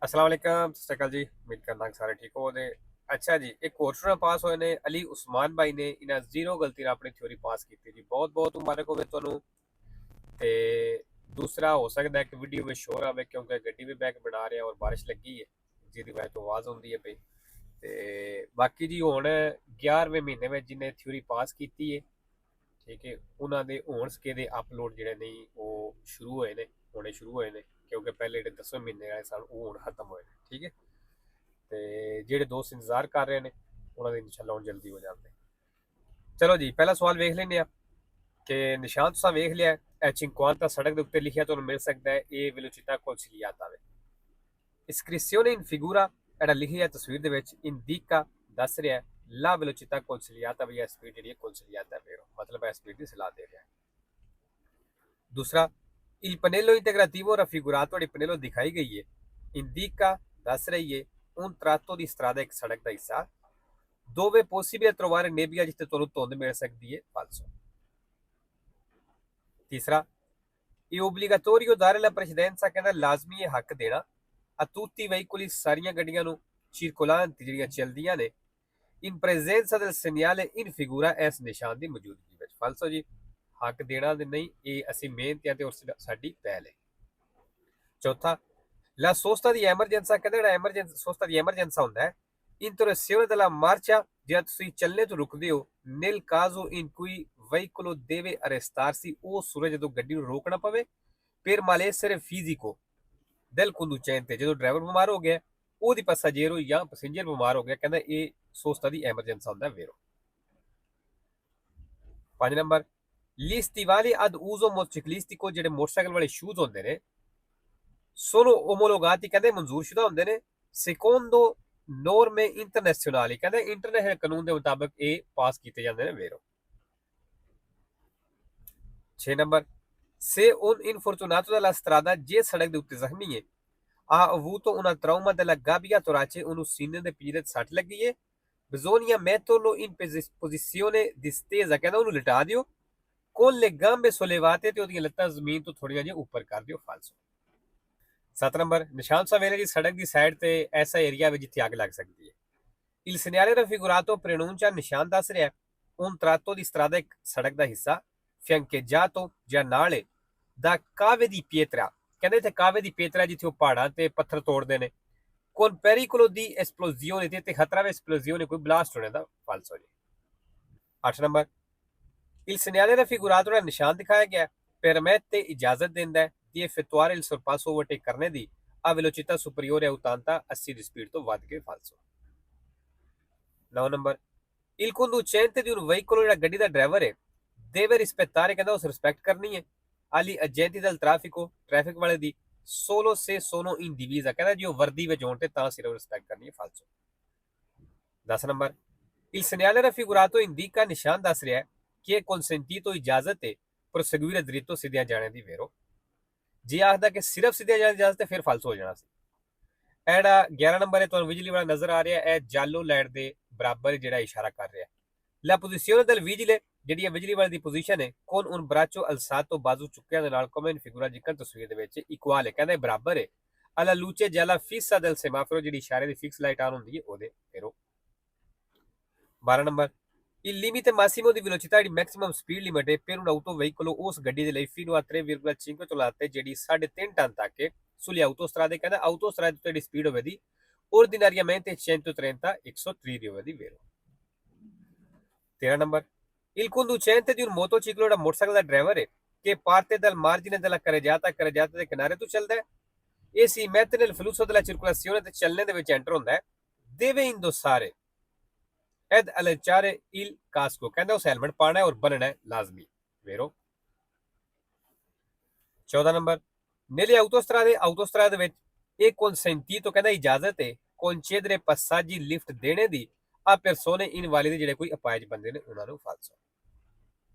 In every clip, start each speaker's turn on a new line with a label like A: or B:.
A: अस्सलाम वालेकुम, सत श्री अकाल जी। उम्मीद करना कि सारे ठीक हो ने। अच्छा जी, एक ਹੋਰ ਸਟੂਡੈਂਟ ਪਾਸ ਹੋਏ ਨੇ ਅਲੀ ਉਸਮਾਨ ਭਾਈ ਨੇ। ਇਹਨਾਂ ਜ਼ੀਰੋ ਗਲਤੀ ਨਾਲ ਆਪਣੀ ਥਿਊਰੀ ਪਾਸ ਕੀਤੀ ਜੀ। ਬਹੁਤ ਬਹੁਤ ਮੁਬਾਰਕ ਹੋਵੇ ਤੁਹਾਨੂੰ। ਤੇ ਦੂਸਰਾ ਹੋ ਸਕਦਾ ਹੈ ਕਿ ਵੀਡੀਓ ਵਿੱਚ ਸ਼ੋਰ ਆਵੇ ਕਿਉਂਕਿ ਗੱਡੀ ਵੀ ਬੈਕ ਬਣਾ ਰਿਹਾ ਔਰ ਬਾਰਿਸ਼ ਲੱਗੀ ਹੈ ਜਿਹਦੀ ਵਜ੍ਹਾ ਤੋਂ ਆਵਾਜ਼ ਆਉਂਦੀ ਹੈ ਪਈ। ਤੇ ਬਾਕੀ ਜੀ ਹੁਣ 11ਵੇਂ ਮਹੀਨੇ ਵਿੱਚ ਜਿਹਨੇ ਥਿਊਰੀ ਪਾਸ ਕੀਤੀ ਹੈ, ਠੀਕ ਹੈ, ਉਹਨਾਂ ਦੇ ਹੁਣ ਸਕੇ ਦੇ ਅਪਲੋਡ ਜਿਹੜੇ ਨਹੀਂ ਉਹ ਸ਼ੁਰੂ ਹੋਏ ਨੇ, ਹੋਣੇ ਸ਼ੁਰੂ ਹੋਏ ਨੇ ਕਿਉਂਕਿ ਪਹਿਲੇ ਜਿਹੜੇ 10ਵੇਂ ਮਹੀਨੇ ਵਾਲੇ ਸਨ ਉਹ ਹੁਣ ਖਤਮ ਹੋਏ ਨੇ। ਠੀਕ ਹੈ, ਤੇ ਜਿਹੜੇ ਦੋਸਤ ਇੰਤਜ਼ਾਰ ਕਰ ਰਹੇ ਨੇ ਉਹਨਾਂ ਦੇ ਇਨਸ਼ਾਅੱਲਾ ਹੁਣ ਜਲਦੀ ਹੋ ਜਾਂਦੇ। ਚਲੋ ਜੀ, ਪਹਿਲਾ ਸਵਾਲ ਵੇਖ ਲੈਂਦੇ ਆ ਕਿ ਨਿਸ਼ਾਨ ਤੁਸੀਂ ਵੇਖ ਲਿਆ ਇਹ cinquanta ਸੜਕ ਦੇ ਉੱਤੇ ਲਿਖਿਆ ਤੁਹਾਨੂੰ ਮਿਲ ਸਕਦਾ ਹੈ ਇਹ velocità consigliata way. iscrizione in figura ਜਿਹੜਾ ਲਿਖਿਆ ਤਸਵੀਰ ਦੇ ਵਿੱਚ indica ਦੱਸ ਰਿਹਾ la velocità consigliata ਵੀ ਇਹ ਸਪੀਡ ਜਿਹੜੀ ਹੈ consigliata vero ਮਤਲਬ ਇਹ ਸਪੀਡ ਦੀ ਸਲਾਹ ਦੇ ਰਿਹਾ ਹੈ। ਦੂਸਰਾ il pannello integrativo raffigurato ਜਿਹੜੀ ਪਨੇਲੋ ਦਿਖਾਈ ਗਈ ਹੈ indica ਦੱਸ ਰਹੀ ਹੈ un tratto di strada ਇੱਕ ਸੜਕ ਦਾ ਹਿੱਸਾ dove possibile trovare nebbia ਜਿੱਥੇ ਤੁਹਾਨੂੰ ਧੁੰਦ ਮਿਲ ਸਕਦੀ ਹੈ falso। ਤੀਸਰਾ è obbligatorio dare la precedenza ਕਹਿੰਦਾ ਲਾਜ਼ਮੀ ਹੈ ਹੱਕ ਦੇਣਾ a tutti i veicoli ਸਾਰੀਆਂ ਗੱਡੀਆਂ ਨੂੰ circolanti ਜਿਹੜੀਆਂ ਚੱਲਦੀਆਂ ਨੇ in presenza del segnale in figura ਇਸ ਨਿਸ਼ਾਨ ਦੀ ਮੌਜੂਦਗੀ ਵਿੱਚ falso ਜੀ। ਹੱਕ ਦੇਣਾ ਦੇ ਨਹੀਂ, ਇਹ ਅਸੀਂ ਮਿਹਨਤ ਤੇ ਸਾਡੀ ਪਹਿਲ ਹੈ। ਚੌਥਾ la sosta di emergenza ਕਹਿੰਦਾ ਜਿਹੜਾ sosta di emergenza ਹੁੰਦਾ ਹੈ interruzione della marcia ਜਦ ਤੁਸੀਂ ਚੱਲਣੇ ਤੋਂ ਰੁਕਦੇ ਹੋ nel caso in cui veicolo deve arrestarsi ਉਹ ਸੂਰਜ ਜਦੋਂ ਗੱਡੀ ਨੂੰ ਰੋਕਣਾ ਪਵੇ per malessere fisico del conducente ਜਦੋਂ ਡਰਾਈਵਰ ਬਿਮਾਰ ਹੋ ਗਿਆ ਉਹਦੀ passaggero ਜਾਂ ਪੈਸੇਂਜਰ ਬਿਮਾਰ ਹੋ ਗਿਆ ਕਹਿੰਦਾ ਇਹ sosta di emergenza ਹੁੰਦਾ vero। 5 number gli stivali ad uso motociclistico ਜਿਹੜੇ ਮੋਟਰਸਾਈਕਲ ਵਾਲੇ ਸ਼ੂਜ਼ ਹੁੰਦੇ ਨੇ sono omologati ਕਹਿੰਦੇ ਮਨਜ਼ੂਰਸ਼ੁਦਾ ਹੁੰਦੇ ਨੇ secondo norme internazionali ਕਹਿੰਦੇ ਇੰਟਰਨੈਸ਼ਨਲ ਕਾਨੂੰਨ ਦੇ ਮੁਤਾਬਕ ਇਹ ਪਾਸ ਕੀਤੇ ਜਾਂਦੇ ਨੇ vero। 6 number se un infortunato della strada ਜੇ ਸੜਕ ਦੇ ਉੱਤੇ ਜ਼ਖਮੀ ਹੈ ha avuto una trauma della gabbia torace ਉਹਨੂੰ ਸੀਨੇ ਦੇ ਪੀੜੇ ਤੇ ਸੱਟ ਲੱਗੀ ਹੈ bisogna metterlo in posizione distesa ਕਹਿੰਦਾ ਉਹਨੂੰ ਲਿਟਾ ਦਿਓ con le gambe sollevate ਤੇ ਉਹਦੀਆਂ ਲੱਤਾਂ ਜ਼ਮੀਨ ਤੋਂ ਥੋੜੀਆਂ ਜਿਹਾ ਉੱਪਰ ਕਰ ਦਿਓ falso। 7 ਨੰਬਰ ਨਿਸ਼ਾਨ ਸਵੇਲੇ ਦੀ ਸੜਕ ਦੀ ਸਾਈਡ ਤੇ ਐਸਾ ਏਰੀਆ ਵਿੱਚ ਜਿੱਥੇ ਅੱਗ ਲੱਗ ਸਕਦੀ ਹੈ il segnale raffigurato preannuncia ਨਿਸ਼ਾਨ ਦੱਸ ਰਿਹਾ un tratto di strada ਇੱਕ ਸੜਕ ਦਾ ਹਿੱਸਾ fiancheggiato ਜਾਂ ਨਾਲ da cave di pietra ਕਹਿੰਦੇ ਇੱਥੇ ਕਾਵੇ ਦੀ ਪੇਤਰਾ ਜਿੱਥੇ ਉਹ ਪਹਾੜਾਂ ਤੇ ਪੱਥਰ ਤੋੜਦੇ ਨੇ con pericolo di esplosione ਤੇ ਖਤਰਾ ਵੇ esplosione ਕੋਈ ਬਲਾਸਟ ਹੋਣੇ ਦਾ falso ਜੀ। 8 ਨੰਬਰ il segnale raffigurato ਦਾ ਨਿਸ਼ਾਨ ਦਿਖਾਇਆ ਗਿਆ permette ਇਜਾਜ਼ਤ ਦਿੰਦਾ ਹੈ di effettuare il sorpasso overtake ਕਰਨੇ ਦੀ a velocità superiore a 80 80 the speed ਤੋਂ ਵੱਧ ਕੇ falso। 9 number il conducente di un veicolo ਜਿਹੜਾ ਗੱਡੀ ਦਾ ਡਰਾਈਵਰ ਹੈ deve rispettare ਕਹਿੰਦਾ ਉਸ ਰਿਸਪੈਕਟ ਕਰਨੀ ਹੈ agli agenti del traffico traffic ਵਾਲੇ ਦੀ solo se sono in divisa ਕਹਿੰਦਾ ਜੇ ਉਹ ਵਰਦੀ ਵਿੱਚ ਹੋਣ ਤੇ ਤਾਂ ਸਿਰਫ ਰਿਸਪੈਕਟ ਕਰਨੀ ਹੈ falso। 10 number il segnale raffigurato indica ਨਿਸ਼ਾਨ ਦੱਸ ਰਿਹਾ ਹੈ ਕਿ consentito ਇਜਾਜ਼ਤ ਹੈ proseguire dritto ਸਿੱਧਿਆਂ ਜਾਣੇ ਦੀ vero। ਜੇ ਆਖਦਾ ਕਿ ਸਿਰਫ ਸਿੱਧਿਆਂ ਜਾਣ ਦੀ ਇਜਾਜ਼ਤ ਹੈ ਫਿਰ falso ਹੋ ਜਾਣਾ ਸੀ। ਇਹੜਾ 11 ਨੰਬਰ ਹੈ ਤੁਹਾਨੂੰ ਵਿਜਲੀ ਵਾਲਾ ਨਜ਼ਰ ਆ ਰਿਹਾ ਹੈ ਜਾਲੋ ਲਾਈਟ ਦੇ ਬਰਾਬਰ ਜਿਹੜਾ ਇਸ਼ਾਰਾ ਕਰ ਰਿਹਾ la posizione del vigile ਜਿਹੜੀ ਹੈ ਬਿਜਲੀ ਵਾਲੇ ਦੀ ਪੋਜੀਸ਼ਨ ਹੈ con un braccio alzato ਬਾਜ਼ੂ ਚੁੱਕਿਆਂ ਦੇ ਨਾਲ come in figura ਜਿੱਕਣ ਤਸਵੀਰ ਦੇ ਵਿੱਚ ਇਕੁਅਲ ਹੈ ਕਹਿੰਦੇ ਬਰਾਬਰ ਹੈ alla luce gialla fissa del semaforo ਜਿਹੜੀ ਇਸ਼ਾਰੇ ਦੀ ਫਿਕਸ ਲਾਈਟ ਆਨ ਹੁੰਦੀ ਹੈ ਉਹਦੇ Phero. 12 number il limite massimo di velocità ਜਿਹੜੀ ਮੈਕਸਿਮਮ ਸਪੀਡ ਲਿਮਿਟ ਹੈ per un autoveicolo ਉਸ ਗੱਡੀ ਦੇ ਲਈ fino a 3,5 ਚਲਾਤੇ ਜਿਹੜੀ 3.5 ਟਨ ਤੱਕ ਹੈ sulle autostrade ਕਹਿੰਦਾ autostrade ਤੇ ਜਿਹੜੀ ਸਪੀਡ ਹੋਵੇ ਦੀ ordinariamente 130 130 ਦੀ ਹੋਵੇ ਦੀ vero। 13 number il conducente di un motociclo ਜਿਹੜਾ ਮੋਟਰਸਾਈਕਲ ਦਾ ਡਰਾਈਵਰ ਹੈ che parte dal margine della carreggiata ਦੇ ਕਿਨਾਰੇ ਤੋਂ ਚੱਲਦਾ ਹੈ e si mette nel flusso della circolazione ਤੇ ਚੱਲਣੇ ਦੇ ਵਿੱਚ ਐਂਟਰ ਹੁੰਦਾ ਹੈ deve indossare ed allacciare il casco ਕਹਿੰਦਾ ਉਸ ਹੈਲਮਟ ਪਾਣਾ ਹੈ ਔਰ ਬੰਨਣਾ ਹੈ ਲਾਜ਼ਮੀ vero। 14 ਨੰਬਰ nelle autostrade ਵਿੱਚ ਇਹ consentito ਕਹਿੰਦਾ ਇਜਾਜ਼ਤ ਹੈ concedere passaggi lift ਦੇਣੇ ਦੀ a persone invalide ਜਿਹੜੇ ਕੋਈ ਅਪਾਹਜ ਬੰਦੇ ਨੇ ਉਹਨਾਂ ਨੂੰ falso।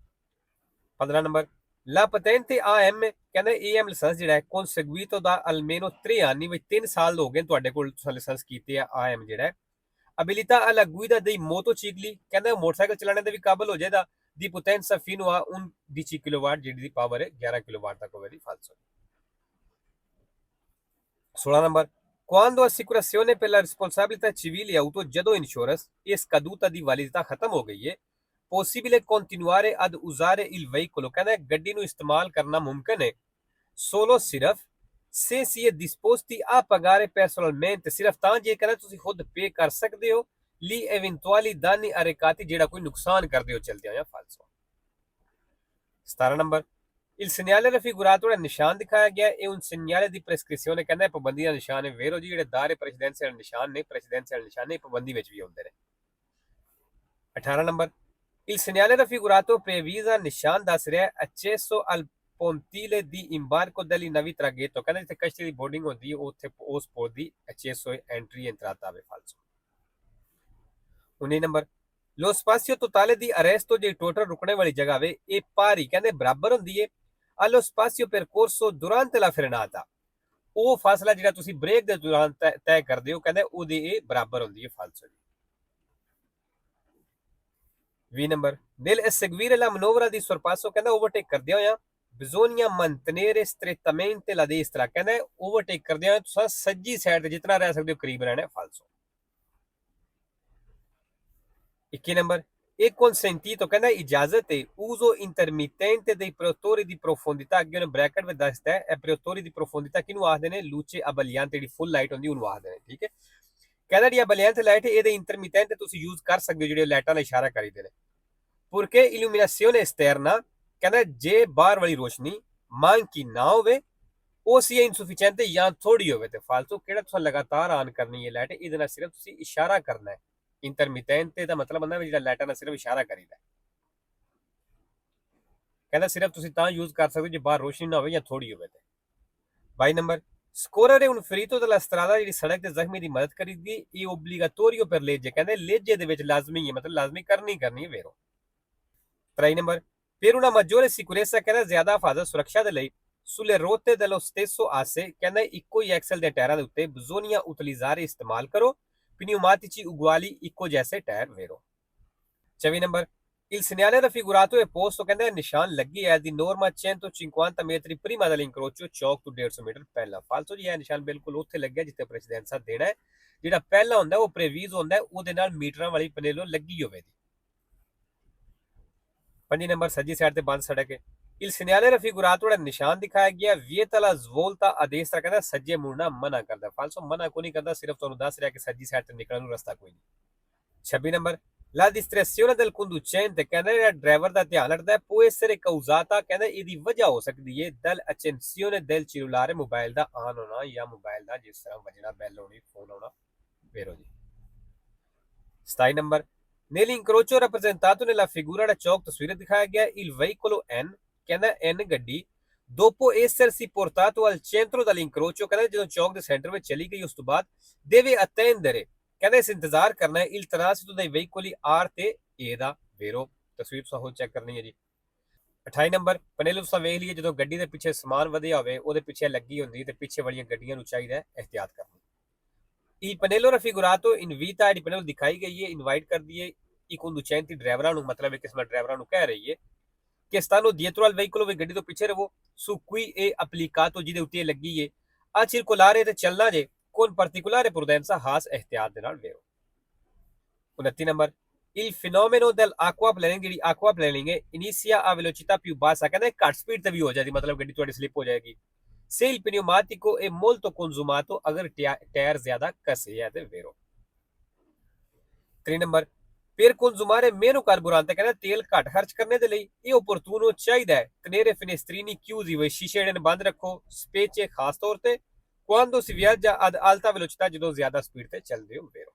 A: 15 number la patente AM ਕਹਿੰਦਾ AM ਲਾਇਸੈਂਸ ਜਿਹੜਾ ਹੈ conseguito da almeno 3 anni ਵਿੱਚ 3 ਸਾਲ ਹੋ ਗਏ ਤੁਹਾਡੇ ਕੋਲ ਤੁਸੀਂ ਲਾਇਸੈਂਸ ਕੀਤੇ ਆ AM ਜਿਹੜਾ ਹੈ abilità alla guida dei motocicli ਕਹਿੰਦਾ ਮੋਟਰਸਾਈਕਲ ਚਲਾਉਣ ਦੇ ਵੀ ਕਾਬਲ ਹੋ ਜਾਏਗਾ ਦੀ potenza fino a 11 ਕਿਲੋਵਾਟ ਜਿਹੜੀ ਦੀ ਪਾਵਰ ਹੈ 11 ਕਿਲੋਵਾਟ ਤੱਕ ਹੋਵੇ ਦੀ falso। 16 number Quando assicurazione per la responsabilità civile auto ਜਦੋਂ insurance ਇਸ caduta di validità ਖਤਮ ਹੋ ਗਈ ਹੈ possibile continuare ad usare il veicolo ਕਹਿੰਦਾ ਗੱਡੀ ਨੂੰ ਇਸਤੇਮਾਲ ਕਰਨਾ ਮੁਮਕਿਨ ਹੈ solo ਸਿਰਫ se si è disposti a pagare personalmente ਸਿਰਫ ਤਾਂ ਜੇ ਕਹਿੰਦਾ ਤੁਸੀਂ ਖੁਦ ਪੇ ਕਰ ਸਕਦੇ ਹੋ li eventuali danni arrecati ਜਿਹੜਾ ਕੋਈ ਨੁਕਸਾਨ ਕਰਦੇ ਹੋ ਚਲਦਿਆਂ ਜਾਂ falso 17 number Il segnale raffigurato da ਨਿਸ਼ਾਨ ਦਿਖਾਇਆ ਗਿਆ è un segnale di prescrizione ਕਹਿੰਦਾ ਪਾਬੰਦੀ ਦਾ ਨਿਸ਼ਾਨ ਹੈ ਵੇਰੋ ਜੀ ਜਿਹੜੇ ਦਾਰੇ ਪ੍ਰੈਸੀਡੈਂਸ਼ੀਅਲ ਨਿਸ਼ਾਨ ਨੇ ਪ੍ਰੈਸੀਡੈਂਸ਼ੀਅਲ ਨਿਸ਼ਾਨ ਨੇ ਪਾਬੰਦੀ ਵਿੱਚ ਵੀ ਹੁੰਦੇ ਨੇ 18 number Il segnale raffigurato previsa ਨਿਸ਼ਾਨ ਦੱਸ ਰਿਹਾ ਹੈ accesso al pontile di imbarco delle navi traghetto ਕਹਿੰਦਾ ਜਿੱਥੇ ਕਸ਼ਤੀ ਦੀ ਬੋਰਡਿੰਗ ਹੁੰਦੀ ਹੈ ਉੱਥੇ ਉਸ ਪੋਰਟ ਦੀ accesso entry entrata ave falso 19 number Lo spazio totale di arresto ਜਿਹੜੀ ਟੋਟਲ ਰੁਕਣੇ ਵਾਲੀ ਜਗ੍ਹਾ ਵੇ ਇਹ ਪਾਰੀ ਕਹਿੰਦੇ ਬਰਾਬਰ ਹੁੰਦੀ ਹੈ allo spazio percorso durante la frenata ਉਹ ਫਾਸਲਾ ਜਿਹੜਾ ਤੁਸੀਂ ਬ੍ਰੇਕ ਦੇ ਦੌਰਾਨ ਤੈਅ ਕਰਦੇ ਹੋ ਕਹਿੰਦੇ ਉਹਦੇ ਇਹ ਬਰਾਬਰ ਹੁੰਦੀ ਹੈ ਫਾਲਸੋ 20 number nel eseguire la manovra di sorpasso ਕਹਿੰਦਾ ਓਵਰਟੇਕ ਕਰਦੇ ਹੋਇਆ bisogna mantenere strettamente la destra ਕਹਿੰਦਾ ਓਵਰਟੇਕ ਕਰਦੇ ਹੋਇਆ ਤੁਸੀਂ ਸੱਜੀ ਸਾਈਡ ਤੇ ਜਿੰਨਾ ਰਹਿ ਸਕਦੇ ਹੋ ਕਰੀਬ ਰਹਿਣਾ ਫਾਲਸੋ 21 ਨੰਬਰ è consentito ਕਹਿੰਦਾ ਇਜਾਜ਼ਤ ਹੈ uso intermittente dei produttori di profondità ਅੱਗੇ ਉਹਨੇ ਬ੍ਰੈਕਟ ਵਿੱਚ ਦੱਸਦਾ ਹੈ ਇਹ produttori di profondità ਕਿਹਨੂੰ ਆਖਦੇ ਨੇ luce abbagliante ਜਿਹੜੀ ਫੁੱਲ ਲਾਈਟ ਹੁੰਦੀ ਉਹਨੂੰ ਆਖਦੇ ਨੇ ਠੀਕ ਹੈ ਕਹਿੰਦਾ ਜਿਹੜੀ abbagliante ਲਾਈਟ ਇਹਦੇ ਇੰਟਰਮੀਟੈਂਟ ਤੁਸੀਂ ਯੂਜ਼ ਕਰ ਸਕਦੇ ਹੋ ਜਿਹੜੇ ਲਾਈਟਾਂ ਦਾ ਇਸ਼ਾਰਾ ਕਰੀਦੇ ਨੇ porque illuminazione esterna ਕਹਿੰਦਾ ਜੇ ਬਾਹਰ ਵਾਲੀ ਰੋਸ਼ਨੀ manchi ਨਾ ਹੋਵੇ ਉਹ ਸੀ ਇਨਸੂਫੀਸ਼ੀਐਂਟ ਜਾਂ ਥੋੜੀ ਹੋਵੇ ਤੇ ਫਾਲਤੂ ਕਿਹੜਾ ਤੁਸੀਂ ਲਗਾਤਾਰ ਆਨ ਕਰਨੀ ਹੈ ਲਾਈਟ ਇਹਦੇ ਨਾਲ ਸਿਰਫ ਤੁਸੀਂ ਇਸ਼ਾਰਾ ਕਰਨਾ ਹੈ ਇੰਟਰਮੀਟੈਂਟ ਦਾ ਮਤਲਬ ਹੁੰਦਾ ਜਿਹੜਾ ਲਾਈਟਾਂ ਨਾਲ ਸਿਰਫ ਇਸ਼ਾਰਾ ਕਰੀਦਾ ਕਹਿੰਦਾ ਸਿਰਫ ਤੁਸੀਂ ਤਾਂ ਯੂਜ਼ ਕਰ ਸਕਦੇ ਜੇ ਬਾਹਰ ਰੋਸ਼ਨੀ ਨਾ ਹੋਵੇ ਜਾਂ ਥੋੜੀ ਹੋਵੇ ਤੇ 22 number scorrere un ferito della strada ਜਿਹੜੀ ਸੜਕ ਤੇ ਜ਼ਖਮੀ ਦੀ ਮਦਦ ਕਰੀਦੀ ਇਹ obbligatorio per legge ਕਹਿੰਦੇ ਲੇਜੇ ਦੇ ਵਿੱਚ ਲਾਜ਼ਮੀ ਹੈ ਮਤਲਬ ਲਾਜ਼ਮੀ ਕਰਨੀ ਹੈ ਵੇਰੋ 23 number per una maggiore sicurezza ਕਹਿੰਦਾ ਜ਼ਿਆਦਾ ਹਿਫਾਜ਼ਤ ਸੁਰੱਖਿਆ ਦੇ ਲਈ sulle rotte dello stesso asse ਕਹਿੰਦਾ ਇੱਕੋ ਹੀ ਐਕਸਲ ਦੇ ਟਾਇਰਾਂ ਦੇ ਉੱਤੇ bisogna utilizzare ਇਸਤੇਮਾਲ ਕਰੋ pneumatici uguali ਇੱਕੋ ਜੈਸੇ ਟਾਇਰ ਵੇਰੋ 24 number il segnale raffigurato è posto ਕਹਿੰਦਾ ਨਿਸ਼ਾਨ ਲੱਗੀ ਹੈ di norma 150 metri prima dell'incrocio ਚੌਕ ਤੋਂ 150 ਮੀਟਰ ਪਹਿਲਾਂ ਫਾਲਤੂ ਜੀ ਇਹ ਨਿਸ਼ਾਨ ਬਿਲਕੁਲ ਉੱਥੇ ਲੱਗਿਆ ਜਿੱਥੇ ਪ੍ਰੈਸੀਡੈਂਸਾ ਦੇਣਾ ਹੈ ਜਿਹੜਾ ਪਹਿਲਾ ਹੁੰਦਾ ਉਹ ਪ੍ਰੇਵੀਜ਼ ਹੁੰਦਾ ਉਹਦੇ ਨਾਲ ਮੀਟਰਾਂ ਵਾਲੀ ਪਨੇਲੋ ਲੱਗੀ ਹੋਵੇ ਦੀ 5 ਨੰਬਰ ਸੱਜੀ ਸਾਈਡ ਤੇ ਬੰਦ ਸੜਕ ਹੈ il segnale raffigurato ਦਾ ਨਿਸ਼ਾਨ ਦਿਖਾਇਆ ਗਿਆ vieta la svolta a destra ਕਹਿੰਦਾ ਸੱਜੇ ਮੁੜਨਾ ਮਨਾ ਕਰਦਾ ਫਾਲਸੋ ਮਨਾ ਕੋਈ ਨਹੀਂ ਕਰਦਾ ਸਿਰਫ ਤੁਹਾਨੂੰ ਦੱਸ ਰਿਹਾ ਕਿ ਸੱਜੀ ਸਾਈਡ ਤੇ ਨਿਕਲਣ ਨੂੰ ਰਸਤਾ ਕੋਈ ਨਹੀਂ 26 number la distrazione del conducente ਕਹਿੰਦਾ ਜਿਹੜਾ ਡਰਾਈਵਰ ਦਾ ਧਿਆਨ ਰੱਖਦਾ può essere causata ਕਹਿੰਦਾ ਇਹਦੀ ਵਜ੍ਹਾ ਹੋ ਸਕਦੀ ਹੈ dall'accensione del cellulare ਮੋਬਾਈਲ ਦਾ ਆਨ ਹੋਣਾ ਜਾਂ ਮੋਬਾਈਲ ਦਾ ਜਿਸ ਤਰ੍ਹਾਂ ਵੱਜਣਾ ਬੈਲ ਹੋਣੀ ਫੋਨ ਆਉਣਾ ਵੇਰੋ ਜੀ 27 number nell'incrocio rappresentato nella figura da ਚੌਕ ਤਸਵੀਰ ਦਿਖਾਇਆ ਗਿਆ il veicolo N ਕਹਿੰਦਾ N ਗੱਡੀ dopo essersi portato al centro dall'incrocio ਕਹਿੰਦਾ ਜਦੋਂ ਚੌਕ ਦੇ ਸੈਂਟਰ ਵਿੱਚ ਚਲੀ ਗਈ ਉਸ ਤੋਂ ਬਾਅਦ deve attendere ਕਹਿੰਦਾ ਇਸ ਇੰਤਜ਼ਾਰ ਕਰਨਾ ਹੈ il transito dei veicoli R ਤੇ A ਦਾ ਵੇਰੋ ਤਸਵੀਰ ਤੁਸੀਂ ਹੋਰ ਚੈੱਕ ਕਰਨੀ ਹੈ ਜੀ 28 ਨੰਬਰ ਪਨੇਲ ਤੁਸੀਂ ਵੇਖ ਲਈਏ ਜਦੋਂ ਗੱਡੀ ਦੇ ਪਿੱਛੇ ਸਮਾਨ ਵਧਿਆ ਹੋਵੇ ਉਹਦੇ ਪਿੱਛੇ ਲੱਗੀ ਹੁੰਦੀ ਤੇ ਪਿੱਛੇ ਵਾਲੀਆਂ ਗੱਡੀਆਂ ਨੂੰ ਚਾਹੀਦਾ ਹੈ ਇhtiyat ਕਰਨੀ il pannello raffigurato invita ਜਿਹੜੀ ਪਨੇਲ ਦਿਖਾਈ ਗਈ ਹੈ ਇਨਵਾਈਟ ਕਰਦੀ ਹੈ i conducenti ਡਰਾਈਵਰਾਂ ਨੂੰ ਮਤਲਬ ਇੱਕ ਕਿਸਮ ਡਰਾਈਵਰਾਂ ਨੂੰ ਕਹਿ ਰਹੀ ਹੈ ਕਿ stanno dietro al veicolo ਵੀ ਗੱਡੀ ਤੋਂ ਪਿੱਛੇ ਰਹੋ su cui è applicato ਜਿਹਦੇ ਉੱਤੇ ਲੱਗੀ ਹੈ a circolare ਤੇ ਚੱਲਣਾ ਜੇ con particolare prudenza ਖਾਸ ਇhtiyat ਦੇ ਨਾਲ ਵੇਰੋ 29 ਨੰਬਰ il fenomeno dell'acquaplaning ਜਿਹੜੀ aquaplaning ਹੈ inizia a velocità più bassa ਕਹਿੰਦਾ ਘੱਟ ਸਪੀਡ ਤੇ ਵੀ ਹੋ ਜਾਂਦੀ ਮਤਲਬ ਗੱਡੀ ਤੁਹਾਡੀ ਸਲਿਪ ਹੋ ਜਾਏਗੀ se il pneumatico è molto consumato ਅਗਰ ਟਾਇਰ ਜ਼ਿਆਦਾ ਕਸੇ ਹੈ ਤੇ ਵੇਰੋ 3 number per consumare meno carburante ਕਹਿੰਦਾ ਤੇਲ ਘੱਟ ਖਰਚ ਕਰਨੇ ਦੇ ਲਈ ਇਹ opportuno ਚਾਹੀਦਾ ਹੈ tenere finestrini chiusi ਹੋਏ ਸ਼ੀਸ਼ੇ ਜਿਹੜੇ ਬੰਦ ਰੱਖੋ specie ਖਾਸ ਤੌਰ ਤੇ quando si viaggia ad alta velocità ਜਦੋਂ ਜ਼ਿਆਦਾ ਸਪੀਡ ਤੇ ਚੱਲਦੇ ਹੋ ਵੇਰੋ